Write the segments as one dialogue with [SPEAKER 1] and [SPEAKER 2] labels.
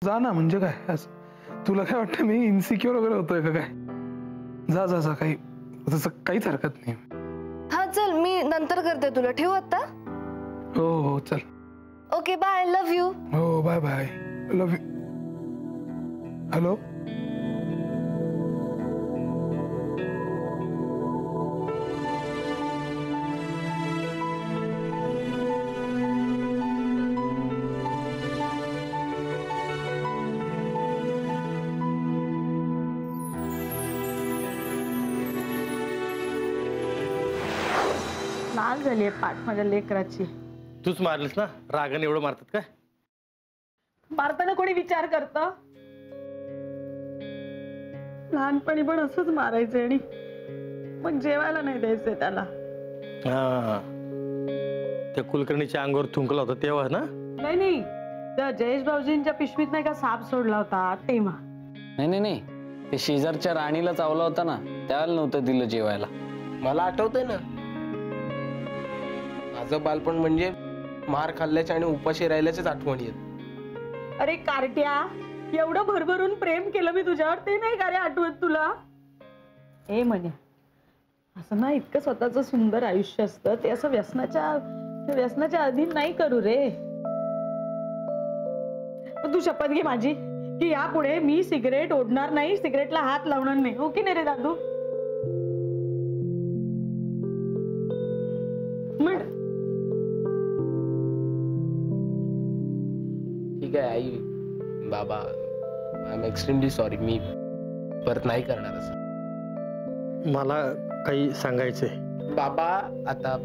[SPEAKER 1] जा ना, म्हणजे काय तुला काय वाटतं मी इन्सिक्युअर वगैरे होतोय का काय? जा जा जा, काही तसं काहीच हरकत नाही.
[SPEAKER 2] हा चल, मी नंतर करते तुला. ठेवू आता?
[SPEAKER 1] हो हो चल.
[SPEAKER 2] Okay bye, love you.
[SPEAKER 1] हो bye bye, love you. Hello.
[SPEAKER 3] लाल झालीये पाठ माझ्या लेकराची.
[SPEAKER 4] तूच मारलीस ना, रागाने एवढं मारतात काय?
[SPEAKER 3] मारताना कोणी विचार करत? लहानपणी पण असंच मारायचं आणि मग जेवायला नाही द्यायचंय त्याला.
[SPEAKER 4] हा, त्या कुलकर्णीच्या अंगावर थुंकला होता तेव्हा ना?
[SPEAKER 3] नाही नाही, त्या जयेश भाऊजींच्या पिशवीत नाही का साप सोडला होता तेव्हा.
[SPEAKER 5] नाही नाही नाही, ते शेजारच्या राणीला चावला होता ना, त्याला नव्हतं दिलं जेवायला.
[SPEAKER 6] मला आठवतंय ना, माझं बालपण म्हणजे मार खाल्ल्याच्या आणि उपाशी राहिल्याच्याच आठवणी आहेत.
[SPEAKER 3] अरे कार्ट्या, एवढं भरभरून प्रेम केलं मी तुझ्यावर, ते नाही का रे आठवत तुला? ए म्हणे, असं ना इतकं स्वतःचं सुंदर आयुष्य असतं ते असं व्यसनाच्या अधीन नाही करू रे. तू शपथ घे माझी की यापुढे मी सिगरेट ओढणार नाही, सिगरेटला हात लावणार नाही. हो की नाही रे दादू?
[SPEAKER 6] ठीक आहे आई, बाबा, आय एम एक्स्ट्रीमली सॉरी. मी परत नाही करणार असं.
[SPEAKER 4] मला काही सांगायचंय.
[SPEAKER 6] बाबा आता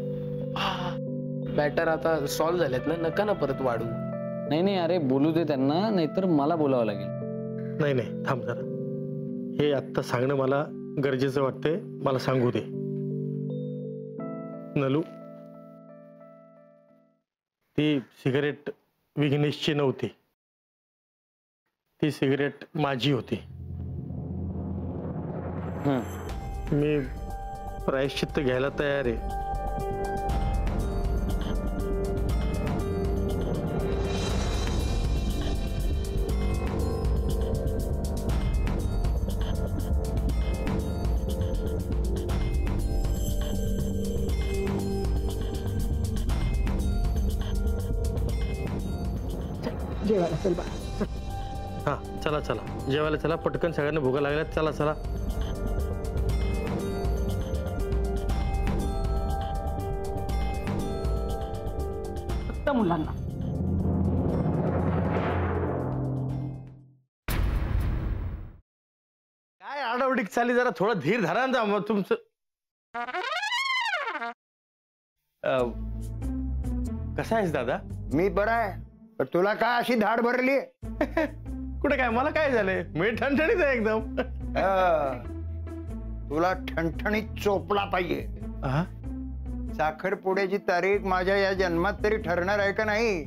[SPEAKER 6] मॅटर आता सॉल्व्ह झालेत ना, नका ना परत वाढू.
[SPEAKER 5] नाही नाही अरे, बोलू दे त्यांना, नाहीतर मला बोलावं लागेल.
[SPEAKER 4] नाही नाही थांब जरा, हे आत्ता सांगणं मला गरजेचं वाटतंय. मला सांगू दे. नलू, ती सिगरेट विघ्नेशची नव्हती, ती सिगरेट माझी होती. मी प्रायश्चित्त घ्यायला तयार आहे.
[SPEAKER 3] जेवायला चल बा.
[SPEAKER 4] हा चला चला, जेवायला चला पटकन, सगळ्यांना भुका लागल्यात. चला चला.
[SPEAKER 3] फक्त मुलांना.
[SPEAKER 4] काय आडावडीक चाली, जरा थोडं धीर धरा ना. मग तुमचं कसा आहेस दादा?
[SPEAKER 7] मी बरा आहे, पण तुला काय अशी धाड भरली?
[SPEAKER 4] कुठे काय, मला काय झालंय? मी ठणठणीत आहे एकदम.
[SPEAKER 7] तुला ठणठणीत चोपला पाहिजे. साखरपुड्याची तारीख माझ्या या जन्मात तरी ठरणार आहे का नाही?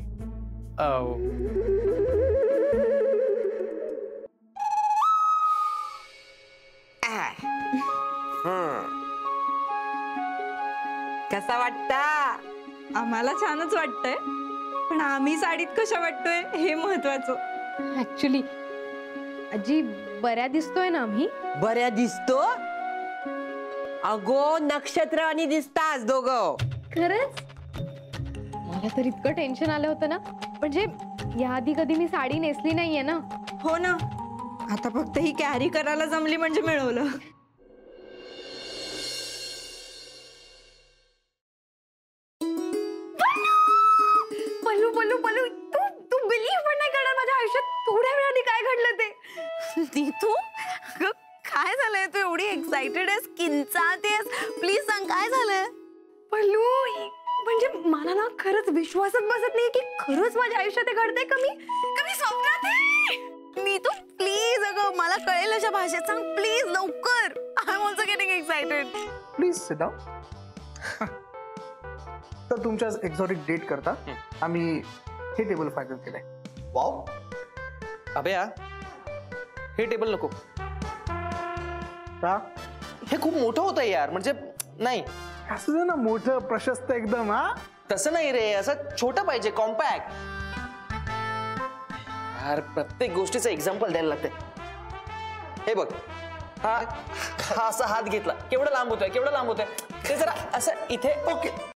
[SPEAKER 8] कसा वाटता? आम्हाला छानच वाटतंय, पण आम्ही साडीत कशा वाटतोय हे महत्वाचं.
[SPEAKER 2] ऍक्च्युली आजी, बऱ्या दिसतोय ना आम्ही?
[SPEAKER 8] बऱ्या दिसतो? अगो नक्षत्र आणि दिसतास दोघं.
[SPEAKER 2] खरंच? मला तर इतकं टेन्शन आलं होतं ना, म्हणजे याआधी कधी मी साडी नेसली नाहीये ना.
[SPEAKER 8] हो ना, आता फक्त ही कॅरी करायला जमली म्हणजे मिळवलं.
[SPEAKER 2] पल्लू पल्लू पल्लू, तू बिलीव्ह पण नाही करणार, माझ्या आयुष्यात थोड्या वेळाने काय घडलं ते.
[SPEAKER 8] तू काय झालंय? तू एवढी एक्साइटेड आहेस, किंचाळतेस, प्लीज सांग काय झालंय?
[SPEAKER 2] पल्लू, म्हणजे मला ना खरंच विश्वासच बसत नाही की खरंच माझ्या आयुष्यात घडतंय. कमी स्वप्नात आहे.
[SPEAKER 8] नीतू प्लीज, अगं मला कळेल अशा भाषेत सांग प्लीज, लवकर. I am also getting excited.
[SPEAKER 9] Please sit down. तर तुमच्या एक्झॉटिक डेट करता आम्ही हे टेबल फायनल केलंय.
[SPEAKER 6] वाव अभया, हे टेबल नको.
[SPEAKER 9] का?
[SPEAKER 6] हे खूप मोठं होतं यार, म्हणजे नाही
[SPEAKER 9] असं ना मोठं प्रशस्त एकदम.
[SPEAKER 6] तसं नाही रे, असं छोटं पाहिजे, कॉम्पॅक्ट.
[SPEAKER 10] यार प्रत्येक गोष्टीचं एक्झाम्पल द्यायला लागतंय. हे बघ, हा असा हात घेतला, केवढा लांब होतोय, केवढा लांब होतोय, ते जरा असं इथे.
[SPEAKER 9] ओके